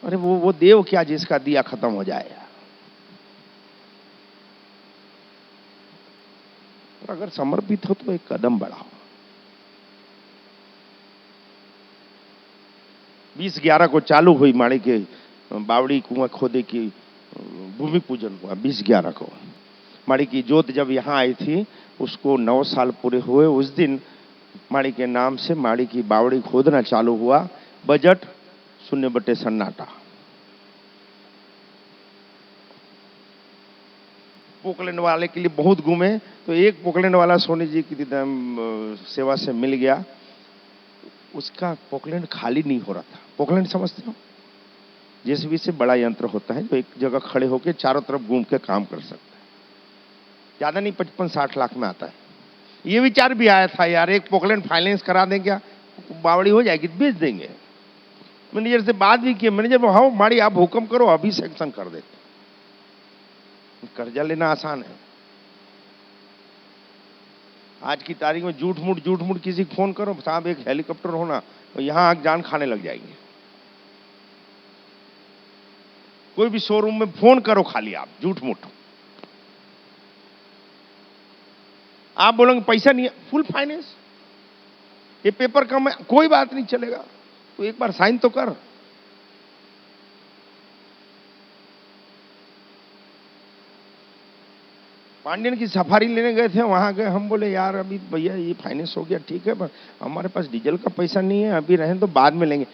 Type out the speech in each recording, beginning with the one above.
अरे वो देव क्या जिसका दिया खत्म हो जाए यार। और अगर समर्पित हो तो एक कदम बढ़ाओ। 20/11 को चालू हुई माड़ी के बावड़ी कुआं खोदे की भूमि पूजन हुआ 20/11 को। माड़ी की जोत जब यहां आई थी उसको 9 साल पूरे हुए। उस दिन माड़ी के नाम से माड़ी की बावड़ी खोदना चालू हुआ। बजट शून्य बटे सन्नाटा। पोकलैंड वाले के लिए बहुत घूमे तो एक पोकलैंड वाला सोनी जी की सेवा से मिल गया। उसका पोकलैंड खाली नहीं हो रहा था। पोकलैंड समझते हो? जेसीबी से बड़ा यंत्र होता है जो एक जगह खड़े होकर चारों तरफ घूम के काम कर सकता है। ज्यादा नहीं 55-60 लाख में आता है। ये विचार भी आया था यार एक पोकलैंड फाइनेंस करा दें क्या, बावड़ी हो जाएगी बेच देंगे। मैनेजर से बात भी की। मैनेजर हाँ माड़ी आप हुक्म करो अभी सैंक्शन कर देते। कर्जा लेना आसान है। आज की तारीख में झूठ मूठ किसी को फोन करो साहब एक हेलीकॉप्टर होना तो यहां आग जान खाने लग जाएंगे। कोई भी शोरूम में फोन करो खाली आप झूठ मूठ, आप बोलोगे पैसा नहीं है, फुल फाइनेंस ये पेपर कम है कोई बात नहीं चलेगा, तो एक बार साइन तो कर। पांडियन की सफारी लेने गए थे, वहां गए हम बोले यार अभी भैया ये फाइनेंस हो गया ठीक है पर हमारे पास डीजल का पैसा नहीं है अभी रहें तो बाद में लेंगे।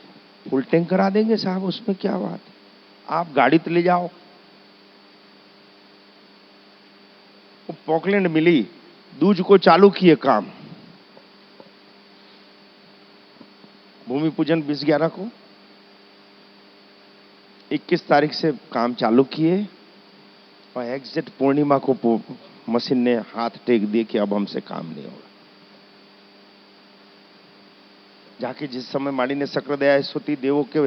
फुल टैंक करा देंगे साहब उसमें क्या बात है, आप गाड़ी तो ले जाओ। वो पोकलैंड मिली, दूज को चालू किए काम। भूमि पूजन 20/11 को 21 तारीख से काम चालू किए और एग्जैक्ट पूर्णिमा को मशीन ने हाथ टेक दिए कि अब हमसे काम नहीं होगा। जाके जिस समय माड़ी ने सक्र स्तुति देवों के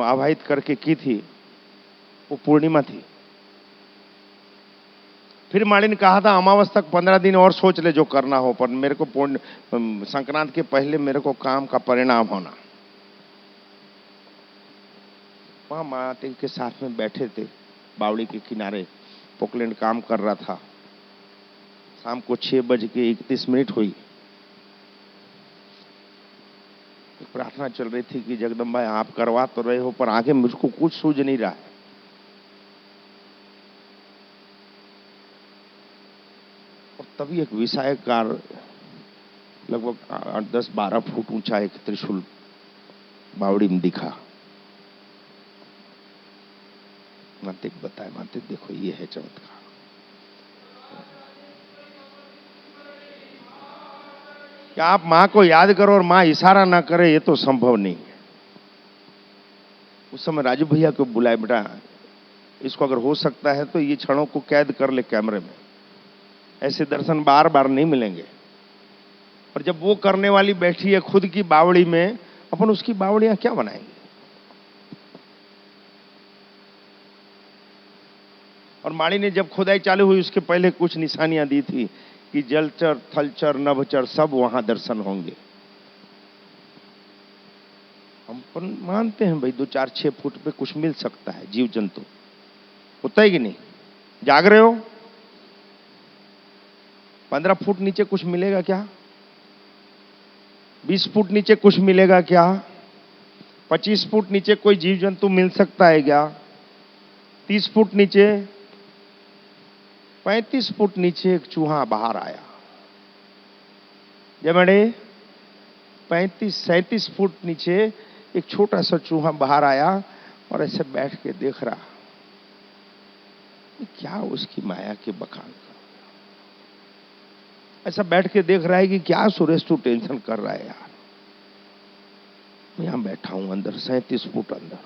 आवाहित करके की थी वो पूर्णिमा थी। फिर माड़ी ने कहा था अमावस तक 15 दिन और सोच ले जो करना हो, पर मेरे को संक्रांत के पहले मेरे को काम का परिणाम होना। वहां माते के साथ में बैठे थे बावड़ी के किनारे, पोकलैंड काम कर रहा था। शाम को 6:31 हुई। प्रार्थना चल रही थी कि जगदम्बा आप करवा तो रहे हो पर आगे मुझको कुछ सूझ नहीं रहा है। और तभी एक विषायकार लगभग 10-12 फुट ऊंचा एक त्रिशूल बावड़ी में दिखा। माते बताए माते देखो ये है चमत्कार। क्या आप मां को याद करो और मां इशारा ना करे ये तो संभव नहीं है। उस समय राजू भैया को बुलाए बेटा इसको अगर हो सकता है तो ये क्षणों को कैद कर ले कैमरे में, ऐसे दर्शन बार बार नहीं मिलेंगे। और जब वो करने वाली बैठी है खुद की बावड़ी में, अपन उसकी बावड़ियां क्या बनाएंगे। और माड़ी ने जब खुदाई चालू हुई उसके पहले कुछ निशानियां दी थी कि जलचर थलचर नभचर सब वहां दर्शन होंगे। हम मानते हैं भाई 2-4-6 फुट पे कुछ मिल सकता है जीव जंतु, होता है कि नहीं। जाग रहे हो? 15 फुट नीचे कुछ मिलेगा क्या? 20 फुट नीचे कुछ मिलेगा क्या? 25 फुट नीचे कोई जीव जंतु मिल सकता है क्या? 30 फुट नीचे, 35 फुट नीचे एक चूहा बाहर आया। जब मैंने 35-37 फुट नीचे एक छोटा सा चूहा बाहर आया और ऐसे बैठ के देख रहा। क्या उसकी माया के बखान कर, ऐसा बैठ के देख रहा है कि क्या सुरेश तू टेंशन कर रहा है यार, मैं यहां बैठा हूं अंदर 37 फुट अंदर।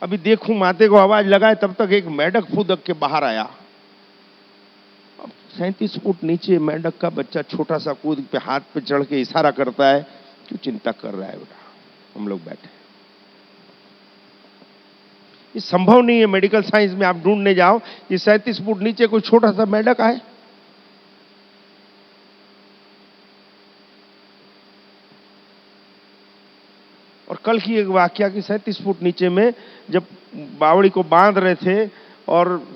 अभी देखूं माते को आवाज लगाए तब तक एक मेंढक फुदक के बाहर आया। अब 37 फुट नीचे मेंढक का बच्चा छोटा सा कूद पे हाथ पे चढ़ के इशारा करता है, क्यों चिंता कर रहा है बेटा, हम लोग बैठे। ये संभव नहीं है मेडिकल साइंस में, आप ढूंढने जाओ कि 37 फुट नीचे कोई छोटा सा मेंढक आए। और कल की एक वाकया की 37 फुट नीचे में जब बावड़ी को बांध रहे थे और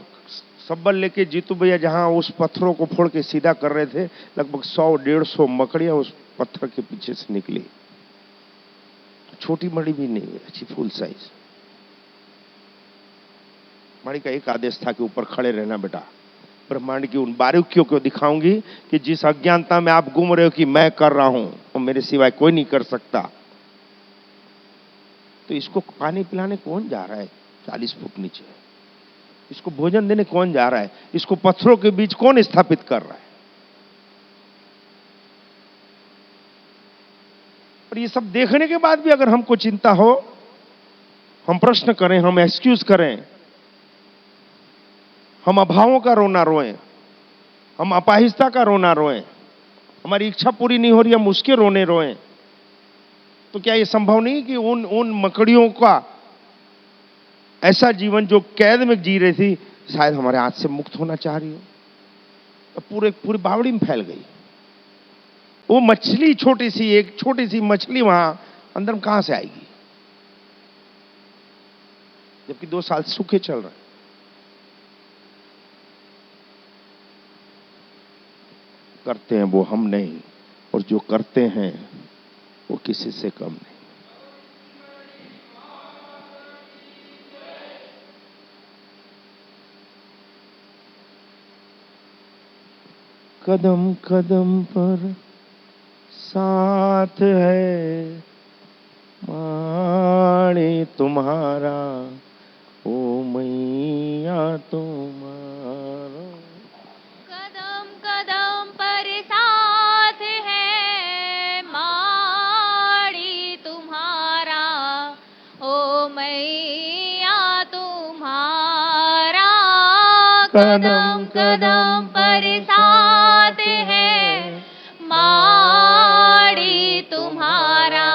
सब्बल लेके जीतू भैया जहां उस पत्थरों को फोड़ के सीधा कर रहे थे, लगभग 100-150 मकड़ियां उस पत्थर के पीछे से निकली। छोटी मड़ी भी नहीं, अच्छी फुल साइज मणि का एक आदेश था कि ऊपर खड़े रहना बेटा, ब्रह्मांड की उन बारीकियों को दिखाऊंगी कि जिस अज्ञानता में आप घूम रहे हो कि मैं कर रहा हूं और मेरे सिवाय कोई नहीं कर सकता। तो इसको पानी पिलाने कौन जा रहा है 40 फुट नीचे? इसको भोजन देने कौन जा रहा है? इसको पत्थरों के बीच कौन स्थापित कर रहा है? और ये सब देखने के बाद भी अगर हमको चिंता हो, हम प्रश्न करें, हम एक्सक्यूज करें, हम अभावों का रोना रोएं, हम अपाहिजता का रोना रोएं, हमारी इच्छा पूरी नहीं हो रही हम उसके रोने रोएं, तो क्या यह संभव नहीं कि उन मकड़ियों का ऐसा जीवन जो कैद में जी रही थी शायद हमारे हाथ से मुक्त होना चाह रही हो? तो पूरी बावड़ी में फैल गई। वो मछली छोटी सी, एक छोटी सी मछली वहां अंदर में कहां से आएगी, जबकि 2 साल सूखे चल रहे। करते हैं वो हम नहीं, और जो करते हैं वो किसी से कम नहीं। कदम कदम पर साथ है माणी तुम्हारा, ओ मैया तुम्हारा। कदम कदम पर साथ है माड़ी तुम्हारा, ओ मैया तुम्हारा। कदम कदम पर साथ है माड़ी तुम्हारा,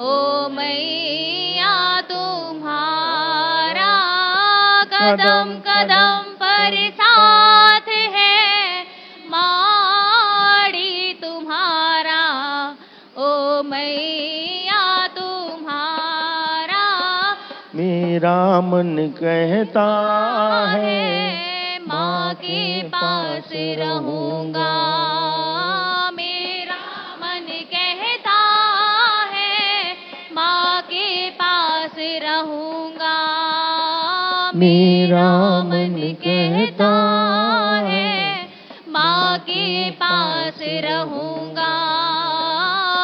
ओ मैया तुम्हारा। कदम कदम पर साथ है माड़ी तुम्हारा, ओ मैया तुम्हारा। मेरा मन कहता है माँ के पास रहूंगा। मेरा मन कहता है माँ के पास रहूंगा। मेरा मन कहता है माँ के पास रहूंगा।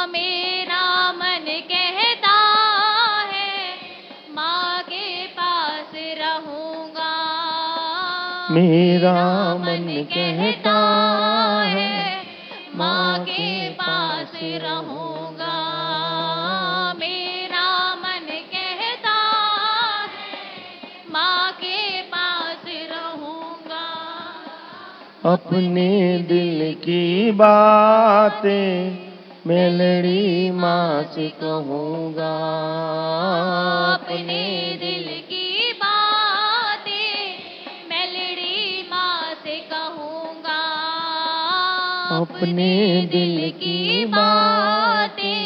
मेरा मन कहता है माँ के पास रहूंगा। मेरा मन कहता है माँ के पास रहूंगा। मेरा मन कहता है माँ के पास रहूंगा। अपने दिल की बातें मेलड़ी माँ से कहूँगा। अपने दिल की बातें मेलड़ी माँ से कहूँगा। अपने दिल की बातें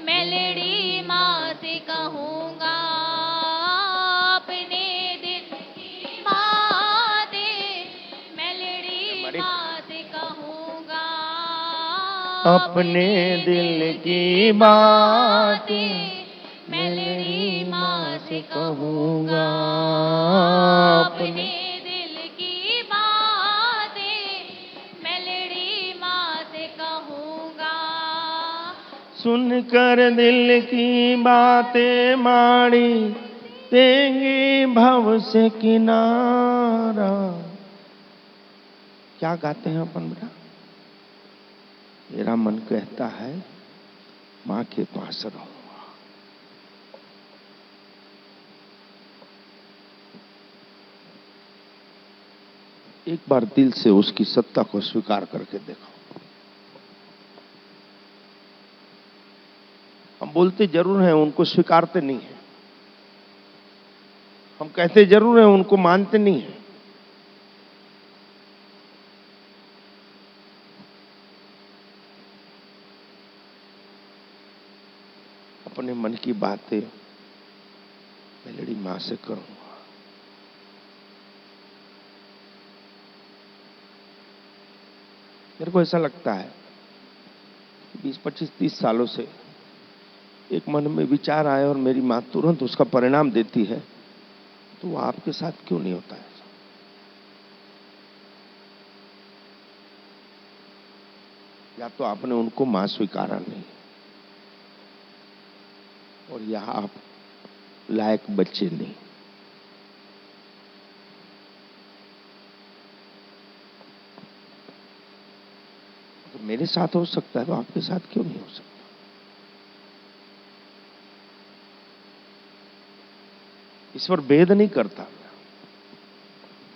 मेलड़ी माँ से कहूँगा। अपने दिल की बातें मेलड़ी माँ से कहूँगा। अपने दिल की बातें मेलड़ी माँ से कहूँगा। अपने दिल की बातें मेलड़ी माँ से कहूँगा। सुनकर दिल की बातें माड़ी देंगे भव से किनारा। क्या गाते हैं अपन बेटा? मेरा मन कहता है माँ के पास रहूंगा। एक बार दिल से उसकी सत्ता को स्वीकार करके देखो। हम बोलते जरूर हैं, उनको स्वीकारते नहीं हैं। हम कहते जरूर हैं, उनको मानते नहीं हैं। अपने मन की बातें मेलडी मां से करूंगा। मेरे को ऐसा लगता है 20, 25, 30 सालों से एक मन में विचार आए और मेरी मां तुरंत उसका परिणाम देती है, तो वो आपके साथ क्यों नहीं होता है? या तो आपने उनको मां स्वीकारा नहीं, और या आप लायक बच्चे नहीं। तो मेरे साथ हो सकता है तो आपके साथ क्यों नहीं हो सकता? ईश्वर भेद नहीं करता।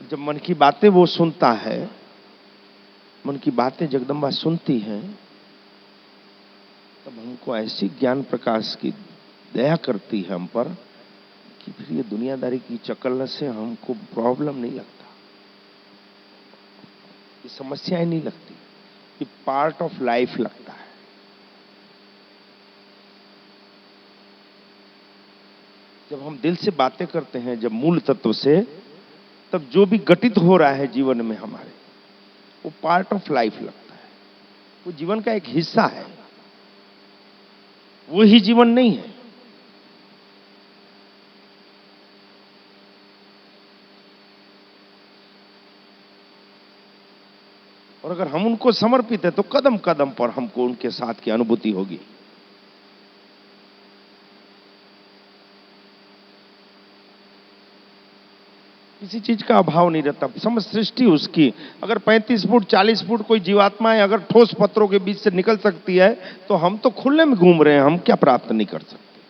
जब मन की बातें वो सुनता है, मन की बातें जगदम्बा सुनती हैं, तब हमको ऐसी ज्ञान प्रकाश की दया करती है हम पर कि फिर ये दुनियादारी की चकल से हमको प्रॉब्लम नहीं लगता, ये समस्याएं नहीं लगती, ये पार्ट ऑफ लाइफ लगता है। जब हम दिल से बातें करते हैं, जब मूल तत्व से, तब जो भी घटित हो रहा है जीवन में हमारे, वो पार्ट ऑफ लाइफ लगता है, वो जीवन का एक हिस्सा है, वो ही जीवन नहीं है। और अगर हम उनको समर्पित है तो कदम कदम पर हमको उनके साथ की अनुभूति होगी। किसी चीज का अभाव नहीं रहता, समस्त सृष्टि उसकी। अगर 35 फुट 40 फुट कोई जीवात्माएं अगर ठोस पत्थरों के बीच से निकल सकती है, तो हम तो खुले में घूम रहे हैं, हम क्या प्राप्त नहीं कर सकते?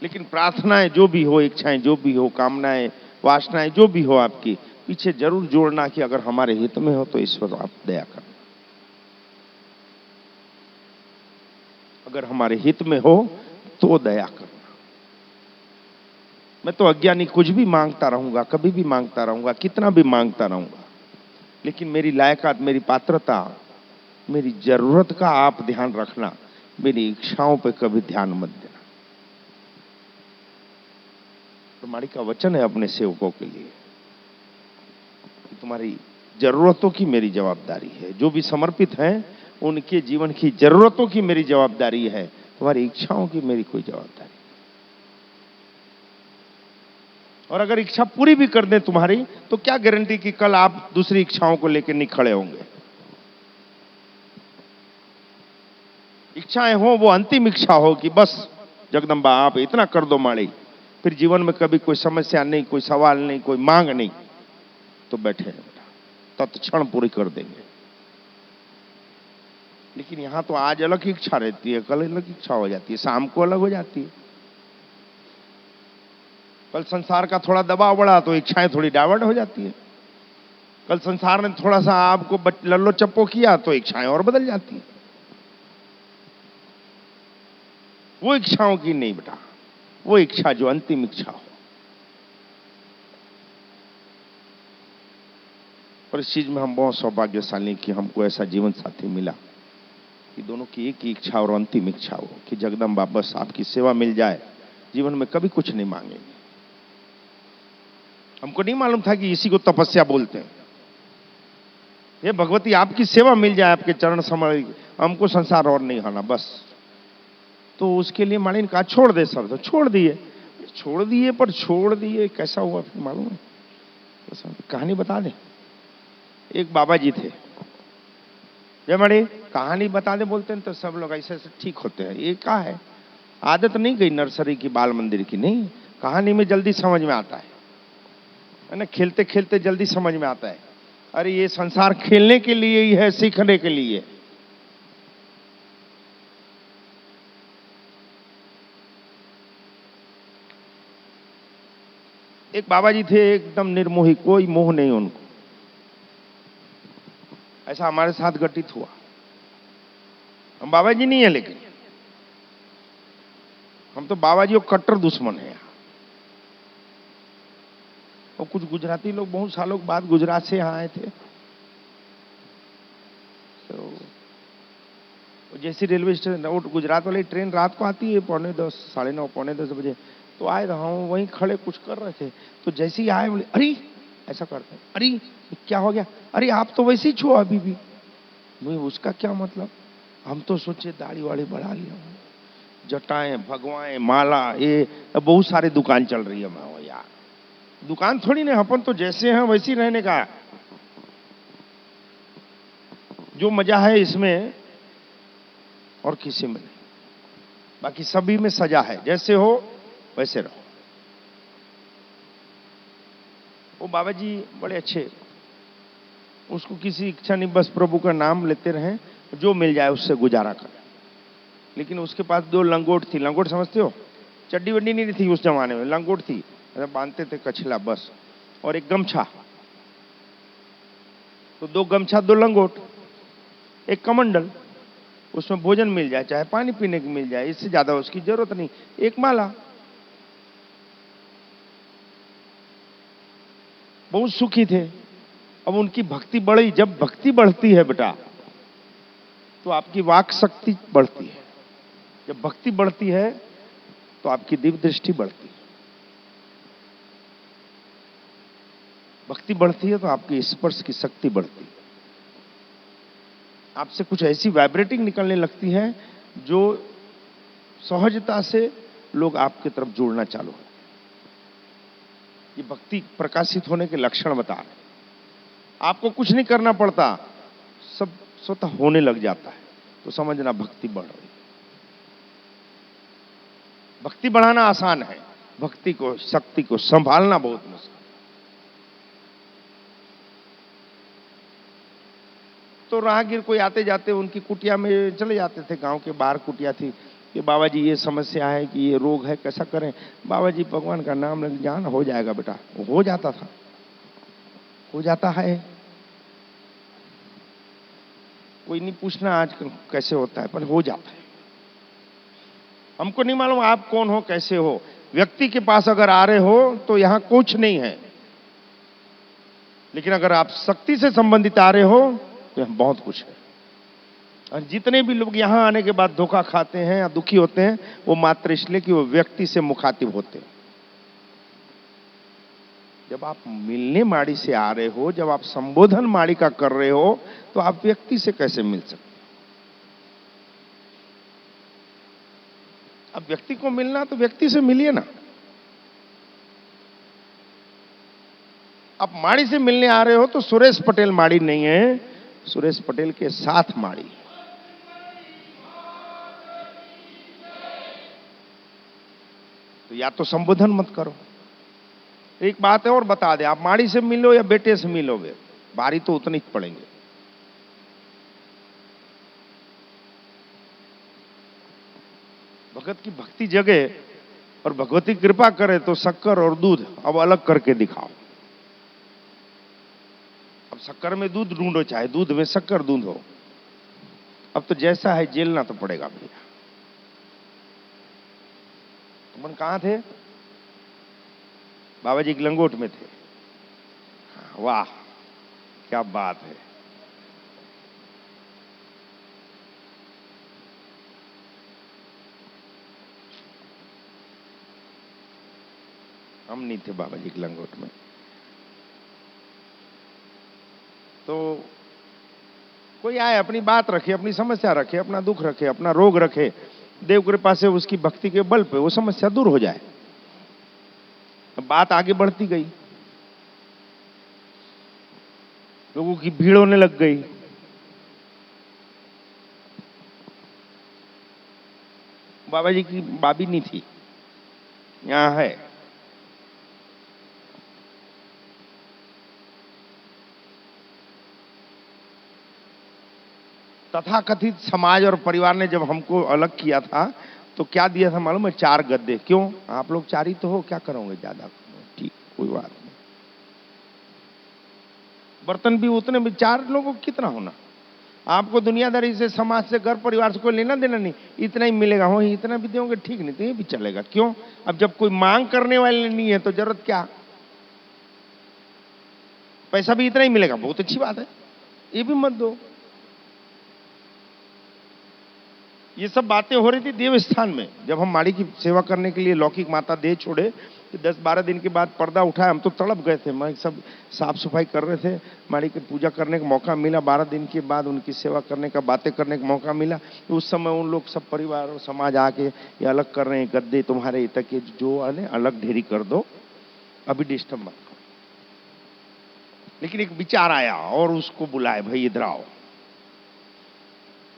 लेकिन प्रार्थनाएं जो भी हो, इच्छाएं जो भी हो, कामनाएं वासनाएं जो भी हो, आपकी पीछे जरूर जोड़ना कि अगर हमारे हित में हो तो ईश्वर आप दया करना, अगर हमारे हित में हो तो दया करना। मैं तो अज्ञानी कुछ भी मांगता रहूंगा, कभी भी मांगता रहूंगा, कितना भी मांगता रहूंगा, लेकिन मेरी लायकात, मेरी पात्रता, मेरी जरूरत का आप ध्यान रखना, मेरी इच्छाओं पे कभी ध्यान मत देना। तुम्हारी का वचन है अपने सेवकों के लिए, तुम्हारी जरूरतों की मेरी जवाबदारी है। जो भी समर्पित हैं उनके जीवन की जरूरतों की मेरी जवाबदारी है, तुम्हारी इच्छाओं की मेरी कोई जवाबदारी। और अगर इच्छा पूरी भी कर दें तुम्हारी, तो क्या गारंटी कि कल आप दूसरी इच्छाओं को लेकर नहीं खड़े होंगे? इच्छाएं हो वो अंतिम इच्छा हो कि बस जगदम्बा आप इतना कर दो माड़ी, फिर जीवन में कभी कोई समस्या नहीं, कोई सवाल नहीं, कोई मांग नहीं, तो बैठे हैं बेटा, तत्क्षण पूरी कर देंगे। लेकिन यहां तो आज अलग इच्छा रहती है, कल अलग इच्छा हो जाती है, शाम को अलग हो जाती है। कल संसार का थोड़ा दबाव बढ़ा तो इच्छाएं थोड़ी डाइवर्ट हो जाती है। कल संसार ने थोड़ा सा आपको लल्लो चप्पो किया तो इच्छाएं और बदल जाती है। वो इच्छाओं की नहीं बेटा, वो इच्छा जो अंतिम इच्छा हो। और इस चीज में हम बहुत सौभाग्यशाली कि हमको ऐसा जीवन साथी मिला कि दोनों की एक ही इच्छा और अंतिम इच्छा हो कि जगदम्बा बस आपकी सेवा मिल जाए, जीवन में कभी कुछ नहीं मांगेंगे। हमको नहीं मालूम था कि इसी को तपस्या बोलते हैं। ये भगवती आपकी सेवा मिल जाए, आपके चरण समझ, हमको संसार और नहीं खाना बस। तो उसके लिए मालिन कहा छोड़ दे सब, तो छोड़ दिए। छोड़ दिए पर छोड़ दिए कैसा हुआ फिर मालूम है? तो कहानी बता दे। एक बाबा जी थे, जब बड़े कहानी बता दे बोलते हैं तो सब लोग ऐसे ऐसे ठीक होते हैं। ये क्या है, आदत नहीं गई नर्सरी की, बाल मंदिर की नहीं। कहानी में जल्दी समझ में आता है ना, खेलते खेलते जल्दी समझ में आता है। अरे ये संसार खेलने के लिए ही है, सीखने के लिए। एक बाबा जी थे एकदम निर्मोही, कोई मोह नहीं उनको। ऐसा हमारे साथ घटित हुआ। हम बाबा जी नहीं है, लेकिन हम तो बाबा जी और कट्टर दुश्मन है। और कुछ गुजराती लोग बहुत सालों बाद गुजरात से यहाँ आए थे, तो जैसी रेलवे स्टेशन, वो गुजरात वाली ट्रेन रात को आती है 9:45, 9:30, 9:45 बजे, तो आए रहा हूँ वहीं खड़े कुछ कर रहे थे, तो जैसे ही आए बोले अरे ऐसा करते हैं, अरे क्या हो गया, अरे आप तो वैसे ही छो अभी भी। मैं उसका क्या मतलब, हम तो सोचे दाढ़ी वाड़ी बढ़ा लिया, जटाएं भगवाएं माला, ये बहुत सारी दुकान चल रही है। मैं यार दुकान थोड़ी ना, अपन तो जैसे हैं वैसे ही रहने का। जो मजा है इसमें और किसी में नहीं, बाकी सभी में सजा है, जैसे हो वैसे रहो। वो बाबा जी बड़े अच्छे, उसको किसी इच्छा नहीं, बस प्रभु का नाम लेते रहे, जो मिल जाए उससे गुजारा करें। लेकिन उसके पास 2 लंगोट थी, लंगोट समझते हो, चड्डी वड्डी नहीं थी उस जमाने में, लंगोट थी, बांधते थे कछला बस, और एक गमछा, तो 2 गमछा 2 लंगोट, एक कमंडल, उसमें भोजन मिल जाए चाहे पानी पीने की मिल जाए, इससे ज्यादा उसकी जरूरत नहीं, एक माला। बहुत सुखी थे। अब उनकी भक्ति बढ़ी, जब भक्ति बढ़ती है बेटा तो आपकी वाक शक्ति बढ़ती है, जब भक्ति बढ़ती है तो आपकी दिव्य दृष्टि बढ़ती है, भक्ति बढ़ती है तो आपकी स्पर्श की शक्ति बढ़ती है, आपसे कुछ ऐसी वाइब्रेटिंग निकलने लगती है जो सहजता से लोग आपकी तरफ जुड़ना चालू है। ये भक्ति प्रकाशित होने के लक्षण बता रहे हैं। आपको कुछ नहीं करना पड़ता, सब स्वतः होने लग जाता है, तो समझना भक्ति बढ़ रही है। भक्ति बढ़ाना आसान है, भक्ति को, शक्ति को संभालना बहुत मुश्किल। तो राहगीर कोई आते जाते उनकी कुटिया में चले जाते थे, गांव के बाहर कुटिया थी, कि बाबा जी ये समस्या है, कि ये रोग है, कैसा करें। बाबा जी भगवान का नाम लेके जान, हो जाएगा बेटा। हो जाता था, हो जाता है, कोई नहीं पूछना आज कैसे होता है, पर हो जाता है। हमको नहीं मालूम आप कौन हो, कैसे हो, व्यक्ति के पास अगर आ रहे हो तो यहां कुछ नहीं है, लेकिन अगर आप शक्ति से संबंधित आ रहे हो तो यहां बहुत कुछ है। और जितने भी लोग यहां आने के बाद धोखा खाते हैं या दुखी होते हैं, वो मात्र इसलिए कि वो व्यक्ति से मुखातिब होते हैं। जब आप मिलने माड़ी से आ रहे हो, जब आप संबोधन माड़ी का कर रहे हो, तो आप व्यक्ति से कैसे मिल सकते? अब व्यक्ति को मिलना तो व्यक्ति से मिलिए ना। आप माड़ी से मिलने आ रहे हो तो सुरेश पटेल माड़ी नहीं है, सुरेश पटेल के साथ माड़ी है। तो या तो संबोधन मत करो। एक बात है और बता दे, आप माड़ी से मिलो या बेटे से मिलोगे, भारी तो उतने ही पड़ेंगे। भगत की भक्ति जगे और भगवती कृपा करे तो शक्कर और दूध अब अलग करके दिखाओ। अब शक्कर में दूध ढूंढो, चाहे दूध में शक्कर ढूंढो, अब तो जैसा है झेलना तो पड़ेगा भैया। तुम कहां थे? बाबा जी लंगोट में थे। वाह क्या बात है। हम नहीं थे बाबा जी लंगोट में। तो कोई आए, अपनी बात रखे, अपनी समस्या रखे, अपना दुख रखे, अपना रोग रखे, देव कृपा से उसकी भक्ति के बल पे वो समस्या दूर हो जाए। बात आगे बढ़ती गई, लोगों की भीड़ होने लग गई। बाबा जी की बाबी नहीं थी, यहां है। तथाकथित समाज और परिवार ने जब हमको अलग किया था तो क्या दिया था मालूम है? 4 गद्दे। क्यों? आप लोग 4 ही तो हो, क्या करोगे ज्यादा? ठीक, कोई बात नहीं। बर्तन भी उतने में, 4 लोगों को कितना होना? आपको दुनियादारी से, समाज से, घर परिवार से कोई लेना देना नहीं, इतना ही मिलेगा। हो इतना भी दोगे ठीक, नहीं तो ये भी चलेगा। क्यों? अब जब कोई मांग करने वाले नहीं है तो जरूरत क्या? पैसा भी इतना ही मिलेगा, बहुत अच्छी बात है, ये भी मत दो। ये सब बातें हो रही थी देव स्थान में। जब हम माड़ी की सेवा करने के लिए लौकिक माता दे छोड़े तो 10-12 दिन के बाद पर्दा उठाया, हम तो तड़प गए थे। मैं सब साफ सफाई कर रहे थे, माड़ी की पूजा करने का मौका मिला। 12 दिन के बाद उनकी सेवा करने का, बातें करने का मौका मिला। तो उस समय उन लोग सब परिवार और समाज आके ये अलग कर रहे हैं, गद्दे तुम्हारे तक के जो आने अलग ढेरी कर दो, अभी डिस्टर्ब मत करो। लेकिन एक विचार आया और उसको बुलाए, भाई इधर आओ,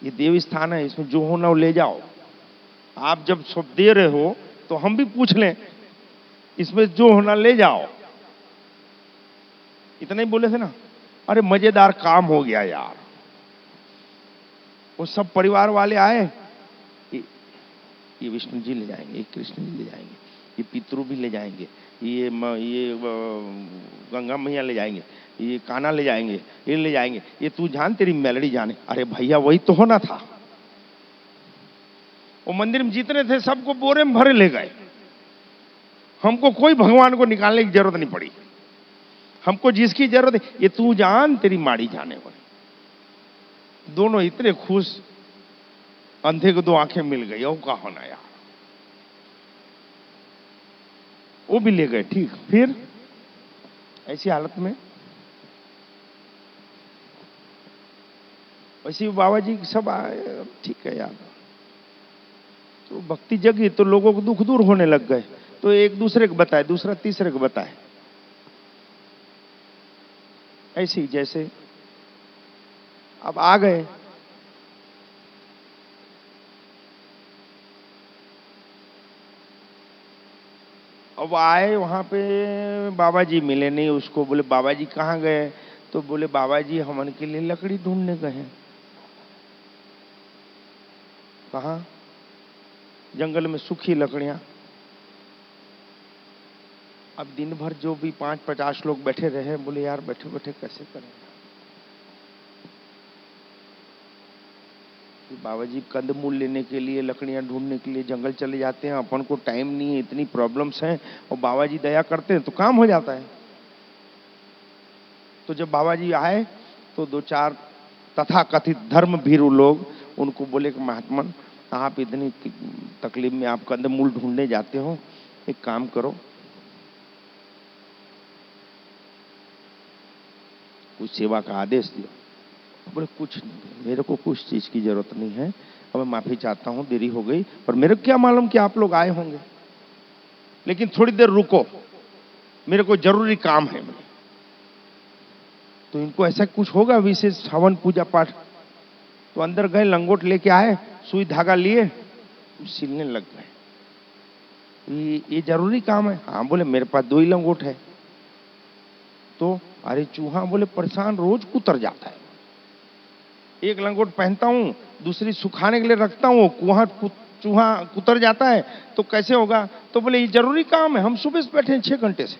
ये देव स्थान है, इसमें जो होना वो ले जाओ। आप जब सब दे रहे हो तो हम भी पूछ लें, इसमें जो होना ले जाओ। इतना ही बोले थे ना। अरे मजेदार काम हो गया यार। वो सब परिवार वाले आए, ये विष्णु जी ले जाएंगे, ये कृष्ण जी ले जाएंगे, ये पितरु भी ले जाएंगे, ये गंगा मैया ले जाएंगे, ये काना ले जाएंगे, ये ले जाएंगे, ये तू जान तेरी मेलड़ी जाने। अरे भैया वही तो होना था। वो मंदिर में जितने थे सबको बोरे में भरे ले गए। हमको कोई भगवान को निकालने की जरूरत नहीं पड़ी। हमको जिसकी जरूरत है, ये तू जान तेरी माड़ी जाने वाली। दोनों इतने खुश, अंधे को 2 आंखें मिल गई। और का होना यार, वो भी ले गए। ठीक, फिर ऐसी हालत में वैसे बाबा जी सब आए, ठीक है यार। तो भक्ति जगी तो लोगों को दुख दूर होने लग गए। तो एक दूसरे को बताए, दूसरा तीसरे को बताए। ऐसे ही जैसे अब आ गए। अब आए वहां पे, बाबा जी मिले नहीं उसको। बोले बाबा जी कहाँ गए? तो बोले बाबा जी हमन के लिए लकड़ी ढूंढने गए हैं। कहाँ? जंगल में सूखी लकड़ियां। अब दिन भर जो भी 5-50 लोग बैठे रहे, बोले यार बैठे बैठे कैसे करें। बाबा जी कंदमूल लेने के लिए, लकड़ियां ढूंढने के लिए जंगल चले जाते हैं। अपन को टाइम नहीं है, इतनी प्रॉब्लम्स हैं, और बाबा जी दया करते हैं तो काम हो जाता है। तो जब बाबा जी आए तो 2-4 तथाकथित धर्म भीरू लोग उनको बोले कि महात्मन आप इतनी तकलीफ में आप कंदमूल ढूंढने जाते हो, एक काम करो, कुछ सेवा का आदेश दियो। बोले कुछ नहीं, मेरे को कुछ चीज की जरूरत नहीं है, अब मैं माफी चाहता हूं, देरी हो गई। पर मेरे को क्या मालूम कि आप लोग आए होंगे, लेकिन थोड़ी देर रुको, मेरे को जरूरी काम है। तो इनको ऐसा कुछ होगा विशेष हवन पूजा पाठ। तो अंदर गए, लंगोट लेके आए, सुई धागा लिए, सिलने लग गए। ये जरूरी काम है? हाँ। बोले मेरे पास 2 ही लंगोट है। तो अरे चूहा, बोले परेशान रोज कुतर जाता है। एक लंगोट पहनता हूं, दूसरी सुखाने के लिए रखता हूं, चूहा कुतर जाता है, तो कैसे होगा? तो बोले ये जरूरी काम है, हम सुबह से बैठे हैं 6 घंटे से।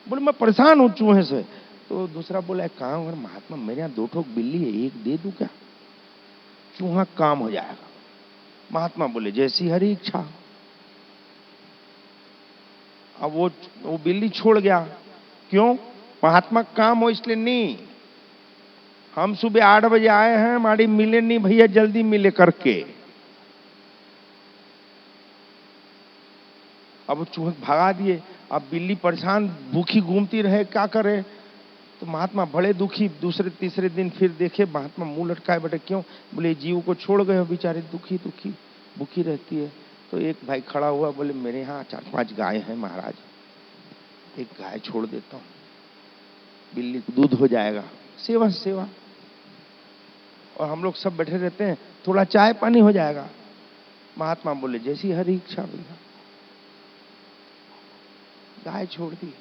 बोले मैं परेशान हूं चूहे से। तो दूसरा बोला काम अगर महात्मा मेरे यहाँ 2 ठोक बिल्ली है, एक दे दूं क्या? चूहा काम हो जाएगा। महात्मा बोले जैसी हरी इच्छा। अब वो बिल्ली छोड़ गया। क्यों? महात्मा काम हो इसलिए नहीं। हम सुबह 8 बजे आए हैं, माड़ी मिले नहीं भैया, जल्दी मिले करके। अब चूहे भगा दिए। अब बिल्ली परेशान भूखी घूमती रहे, क्या करे? तो महात्मा बड़े दुखी। दूसरे तीसरे दिन फिर देखे महात्मा मुंह लटकाए बैठे। क्यों? बोले जीव को छोड़ गए हो, बेचारे दुखी दुखी भूखी रहती है। तो एक भाई खड़ा हुआ, बोले मेरे यहाँ 4-5 गाय हैं महाराज, एक गाय छोड़ देता हूं, बिल्ली को दूध हो जाएगा, सेवा सेवा, और हम लोग सब बैठे रहते हैं, थोड़ा चाय पानी हो जाएगा। महात्मा बोले जैसी हरी इच्छा भैया। गाय छोड़ दी,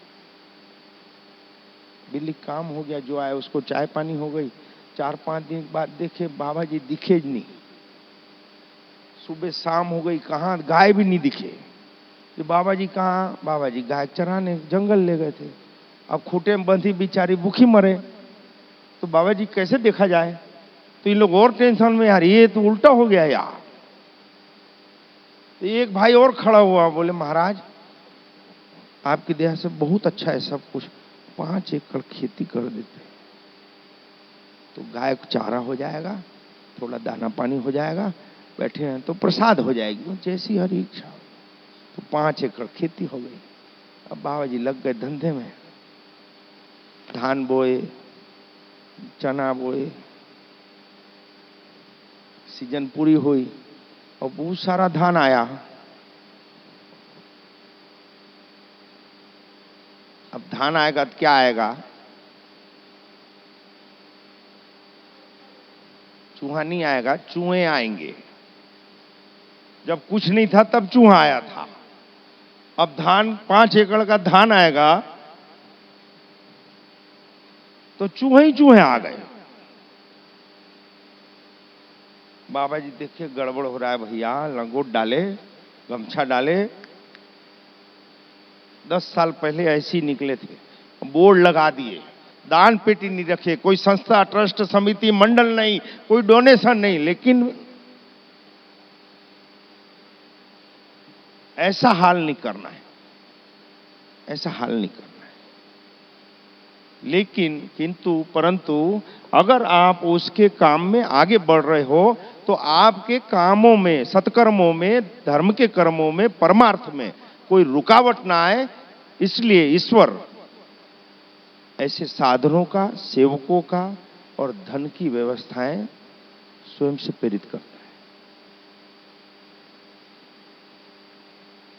बिल्ली काम हो गया, जो आया उसको चाय पानी हो गई। 4-5 दिन बाद देखे बाबा जी दिखे नहीं। सुबह शाम हो गई, कहाँ गाय भी नहीं दिखे। तो बाबा जी कहाँ? बाबा जी गाय चराने जंगल ले गए थे। अब खूटे में बंधी बेचारी भूखी मरे, तो बाबा जी कैसे देखा जाए? तो इन लोग और टेंशन में, यार ये तो उल्टा हो गया यार। तो एक भाई और खड़ा हुआ, बोले महाराज आपकी दया से बहुत अच्छा है सब कुछ, 5 एकड़ खेती कर देते तो गाय को चारा हो जाएगा, थोड़ा दाना पानी हो जाएगा, बैठे हैं तो प्रसाद हो जाएगी, जैसी हरी इच्छा। तो 5 एकड़ खेती हो गई। अब बाबा जी लग गए धंधे में, धान बोए, चना बोए, सीजन पूरी हुई और बहुत सारा धान आया। अब धान आएगा तो क्या आएगा? चूहा नहीं आएगा, चूहे आएंगे। जब कुछ नहीं था तब चूहा आया था। अब धान 5 एकड़ का धान आएगा तो चूहे ही चूहे आ गए। बाबा जी देखिए गड़बड़ हो रहा है भैया, लंगोट डाले, गमछा डाले। 10 साल पहले ऐसे ही निकले थे, बोर्ड लगा दिए, दान पेटी नहीं रखे, कोई संस्था, ट्रस्ट, समिति, मंडल नहीं, कोई डोनेशन नहीं, लेकिन ऐसा हाल नहीं करना है, ऐसा हाल नहीं करना है। लेकिन किंतु परंतु अगर आप उसके काम में आगे बढ़ रहे हो तो आपके कामों में, सत्कर्मों में, धर्म के कर्मों में, परमार्थ में कोई रुकावट ना आए, इसलिए ईश्वर ऐसे साधनों का, सेवकों का और धन की व्यवस्थाएं स्वयं से प्रेरित करता है।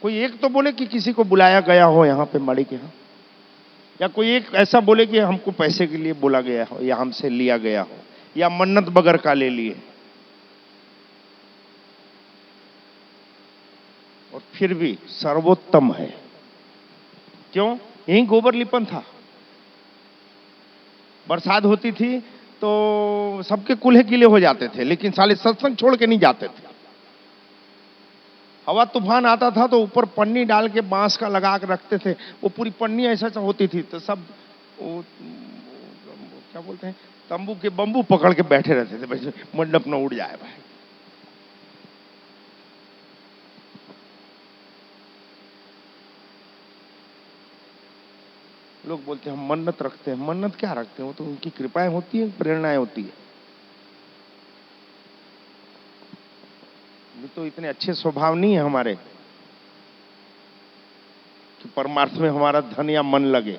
कोई एक तो बोले कि किसी को बुलाया गया हो यहां पे माड़ी के यहां, या कोई एक ऐसा बोले कि हमको पैसे के लिए बोला गया हो या हमसे लिया गया हो या मन्नत बगैर का ले लिए। और फिर भी सर्वोत्तम है। क्यों? यही गोबर लिपन था। बरसात होती थी तो सबके कुल्हे गिले हो जाते थे, लेकिन साले सत्संग छोड़ के नहीं जाते थे। हवा तूफान आता था तो ऊपर पन्नी डाल के बांस का लगा के रखते थे, वो पूरी पन्नी ऐसा होती थी तो सब वो क्या बोलते हैं, तंबू के बंबू पकड़ के बैठे रहते थे, भाई मंडप न उड़ जाए भाई। लोग बोलते हैं हम मन्नत रखते हैं। मन्नत क्या रखते हैं? वो तो उनकी कृपाएं होती है, प्रेरणाएं होती है। ये तो इतने अच्छे स्वभाव नहीं है हमारे कि परमार्थ में हमारा धन या मन लगे,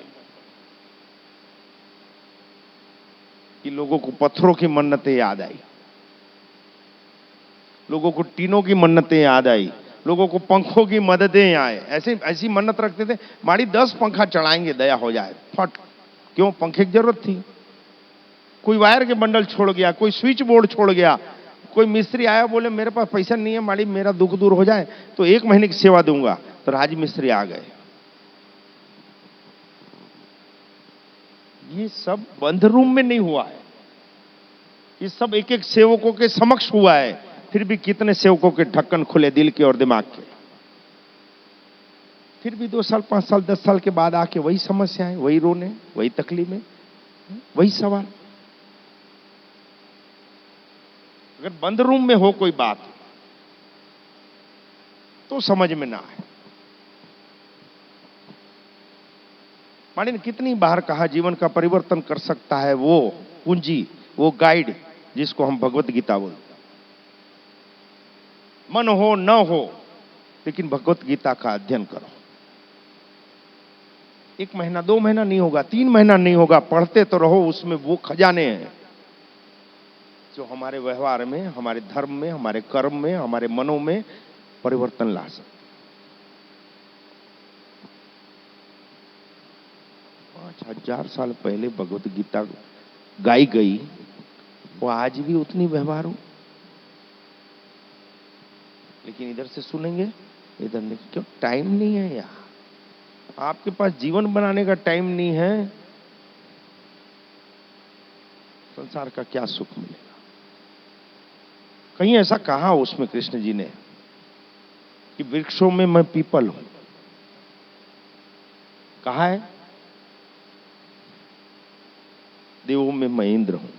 कि लोगों को पत्थरों की मन्नतें याद आई, लोगों को टीनों की मन्नतें याद आई, लोगों को पंखों की मददें आए। ऐसी मन्नत रखते थे, माड़ी 10 पंखा चढ़ाएंगे दया हो जाए, फट। क्यों? पंखे की जरूरत थी। कोई वायर के बंडल छोड़ गया, कोई स्विच बोर्ड छोड़ गया, कोई मिस्त्री आया बोले मेरे पास पैसा नहीं है माड़ी, मेरा दुख दूर हो जाए तो 1 महीने की सेवा दूंगा, तो राज मिस्त्री आ गए। ये सब बंद रूम में नहीं हुआ है, ये सब एक एक सेवकों के समक्ष हुआ है। फिर भी कितने सेवकों के ढक्कन खुले दिल के और दिमाग के, फिर भी 2 साल, 5 साल, 10 साल के बाद आके वही समस्याएं, वही रोने, वही तकलीफें, वही सवाल। अगर बंद रूम में हो कोई बात तो समझ में ना आए। माने ने कितनी बार कहा, जीवन का परिवर्तन कर सकता है वो पूंजी, वो गाइड जिसको हम भगवत गीता बोलते हैं। मन हो न हो, लेकिन भगवत गीता का अध्ययन करो। 1 महीना 2 महीना नहीं होगा, 3 महीना नहीं होगा, पढ़ते तो रहो। उसमें वो खजाने हैं जो हमारे व्यवहार में, हमारे धर्म में, हमारे कर्म में, हमारे मनों में परिवर्तन ला सकते। 5000 साल पहले भगवत गीता गाई गई, वो आज भी उतनी व्यवहार हो। लेकिन इधर से सुनेंगे, इधर नहीं। क्यों? टाइम नहीं है यार। आपके पास जीवन बनाने का टाइम नहीं है, संसार का क्या सुख मिलेगा? कहीं ऐसा कहा उसमें कृष्ण जी ने कि वृक्षों में मैं पीपल हूं, कहा है? देवों में मैं इंद्र हूं,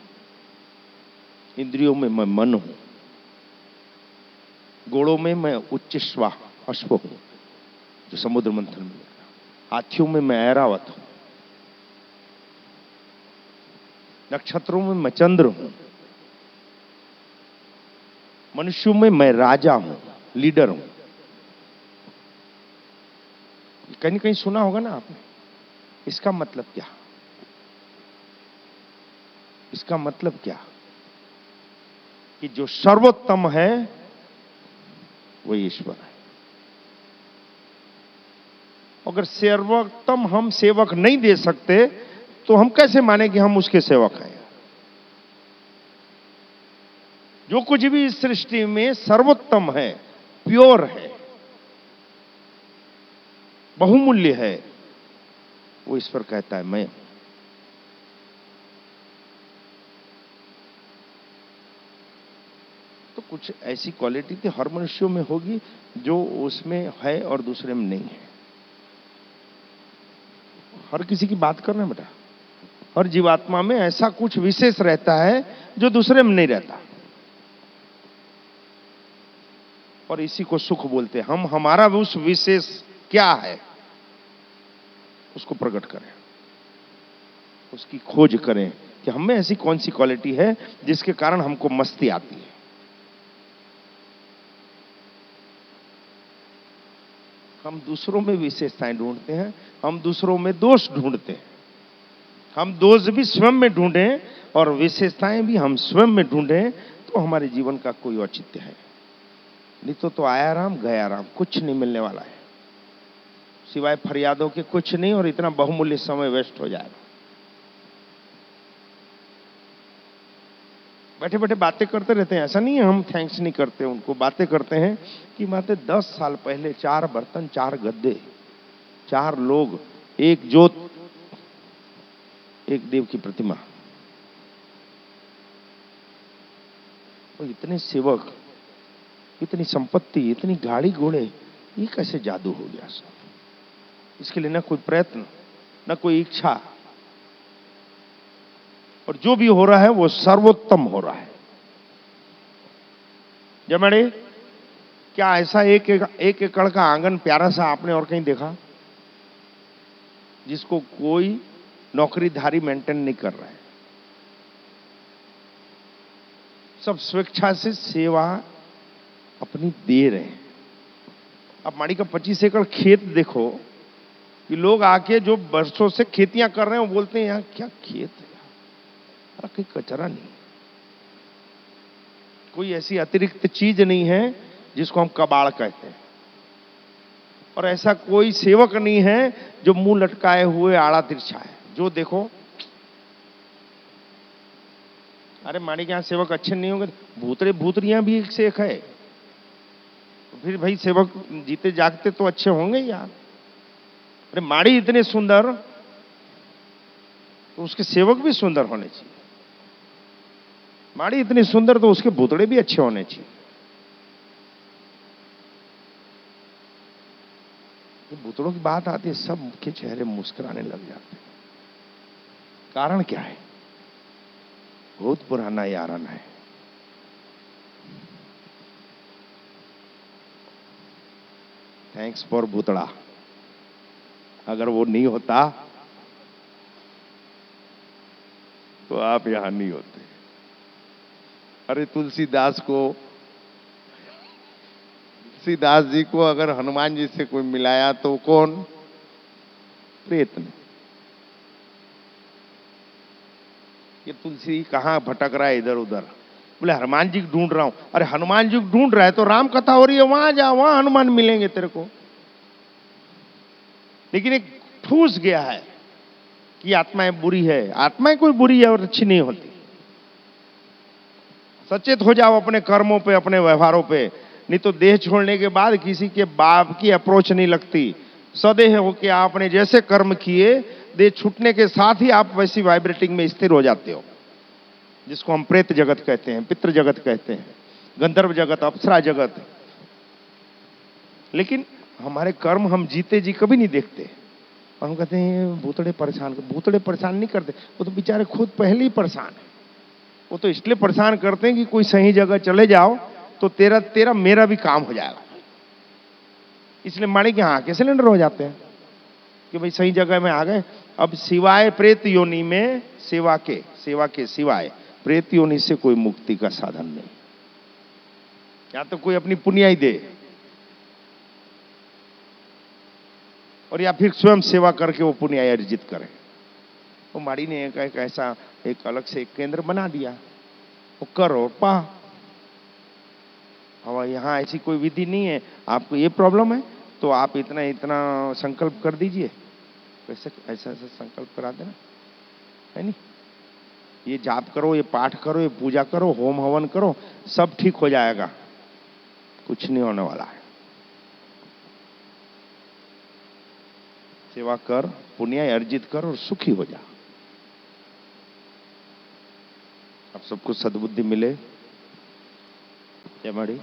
इंद्रियों में मैं मन हूं, घोड़ों में मैं उच्चश्वा अश्व हूं जो समुद्र मंथन में, हाथियों में मैं ऐरावत हूं, नक्षत्रों में मैं चंद्र हूं, मनुष्यों में मैं राजा हूं, लीडर हूं। कहीं न कहीं सुना होगा ना आपने। इसका मतलब क्या? इसका मतलब क्या? कि जो सर्वोत्तम है वो ईश्वर है। अगर सर्वोत्तम हम सेवक नहीं दे सकते तो हम कैसे माने कि हम उसके सेवक हैं? जो कुछ भी इस सृष्टि में सर्वोत्तम है, प्योर है, बहुमूल्य है, वो ईश्वर कहता है मैं। तो कुछ ऐसी क्वालिटी थी हर मनुष्यों में होगी जो उसमें है और दूसरे में नहीं है। हर किसी की बात करना बेटा। हर जीवात्मा में ऐसा कुछ विशेष रहता है जो दूसरे में नहीं रहता, और इसी को सुख बोलते हैं। हम हमारा उस विशेष क्या है उसको प्रकट करें, उसकी खोज करें कि हम में ऐसी कौन सी क्वालिटी है जिसके कारण हमको मस्ती आती है। हम दूसरों में विशेषताएं ढूंढते हैं, हम दूसरों में दोष ढूंढते हैं। हम दोष भी स्वयं में ढूंढें और विशेषताएं भी हम स्वयं में ढूंढें तो हमारे जीवन का कोई औचित्य है। नहीं तो आया राम गया राम, कुछ नहीं मिलने वाला है सिवाय फरियादों के, कुछ नहीं, और इतना बहुमूल्य समय वेस्ट हो जाएगा। बैठे बैठे बातें करते रहते हैं। ऐसा नहीं है हम थैंक्स नहीं करते उनको, बातें करते हैं कि माते 10 साल पहले 4 बर्तन, 4 गद्दे, 4 लोग, एक जोत, एक देव की प्रतिमा, और इतने सेवक, इतनी संपत्ति, इतनी गाड़ी घोड़े, ये कैसे जादू हो गया सब? इसके लिए ना कोई प्रयत्न, ना कोई इच्छा, और जो भी हो रहा है वो सर्वोत्तम हो रहा है। जमड़े, क्या ऐसा एक एकड़ का आंगन प्यारा सा आपने और कहीं देखा जिसको कोई नौकरीधारी मेंटेन नहीं कर रहा है? सब स्वेच्छा से सेवा अपनी दे रहे हैं। अब माड़ी का 25 एकड़ खेत देखो कि लोग आके जो बरसों से खेतियां कर रहे हैं वो बोलते हैं यहाँ क्या खेत है, अरे कोई कचरा नहीं, कोई ऐसी अतिरिक्त चीज नहीं है जिसको हम कबाड़ कहते हैं, और ऐसा कोई सेवक नहीं है जो मुंह लटकाए हुए आड़ा तिरछा है। जो देखो, अरे माड़ी के यहां सेवक अच्छे नहीं होंगे, भूतरे भूतरियां भी एक से एक है, तो फिर भाई सेवक जीते जागते तो अच्छे होंगे यार। अरे माड़ी इतने सुंदर तो उसके सेवक भी सुंदर होने चाहिए। माड़ी इतनी सुंदर तो उसके भूतड़े भी अच्छे होने चाहिए। ये भूतड़ों की बात आती है, सब के चेहरे मुस्कुराने लग जाते हैं। कारण क्या है? बहुत पुराना यारन है। थैंक्स फॉर भूतड़ा। अगर वो नहीं होता तो आप यहां नहीं होते। अरे तुलसीदास जी को अगर हनुमान जी से कोई मिलाया तो कौन? प्रेत ने। ये तुलसी कहां भटक रहा है इधर उधर, बोले हनुमान जी ढूंढ रहा हूं। अरे हनुमान जी ढूंढ रहा है तो राम कथा हो रही है, वहां जा, वहां हनुमान मिलेंगे तेरे को। लेकिन एक ठूस गया है कि आत्माएं बुरी है। आत्माएं कोई बुरी है और अच्छी नहीं होती। सचेत हो जाओ अपने कर्मों पे, अपने व्यवहारों पे, नहीं तो देह छोड़ने के बाद किसी के बाप की अप्रोच नहीं लगती। सदेह होके आपने जैसे कर्म किए, देह छूटने के साथ ही आप वैसी वाइब्रेटिंग में स्थिर हो जाते हो, जिसको हम प्रेत जगत कहते हैं, पितृ जगत कहते हैं, गंधर्व जगत, अप्सरा जगत। लेकिन हमारे कर्म हम जीते जी कभी नहीं देखते, और हम कहते हैं भूतड़े परेशान नहीं करते। वो तो बेचारे खुद पहले ही परेशान है। वो तो इसलिए परेशान करते हैं कि कोई सही जगह चले जाओ तो तेरा मेरा भी काम हो जाएगा। इसलिए माड़ी के यहाँ के सिलेंडर हो जाते हैं कि भाई सही जगह में आ गए। अब सिवाय प्रेत योनि में सेवा के सिवाय प्रेत योनि से कोई मुक्ति का साधन नहीं। या तो कोई अपनी पुण्याई दे और या फिर स्वयं सेवा करके वो पुण्याई अर्जित करे। वो माड़ी ने एक ऐसा एक अलग से एक केंद्र बना दिया, वो करो पा। अब यहाँ ऐसी कोई विधि नहीं है, आपको ये प्रॉब्लम है तो आप इतना इतना संकल्प कर दीजिए, वैसे ऐसा ऐसा संकल्प करा देना, है नहीं? ये जाप करो, ये पाठ करो, ये पूजा करो, होम हवन करो, सब ठीक हो जाएगा, कुछ नहीं होने वाला है। सेवा कर, पुण्य अर्जित कर और सुखी हो जा। आप सबको सद्बुद्धि मिले। जय माड़ी।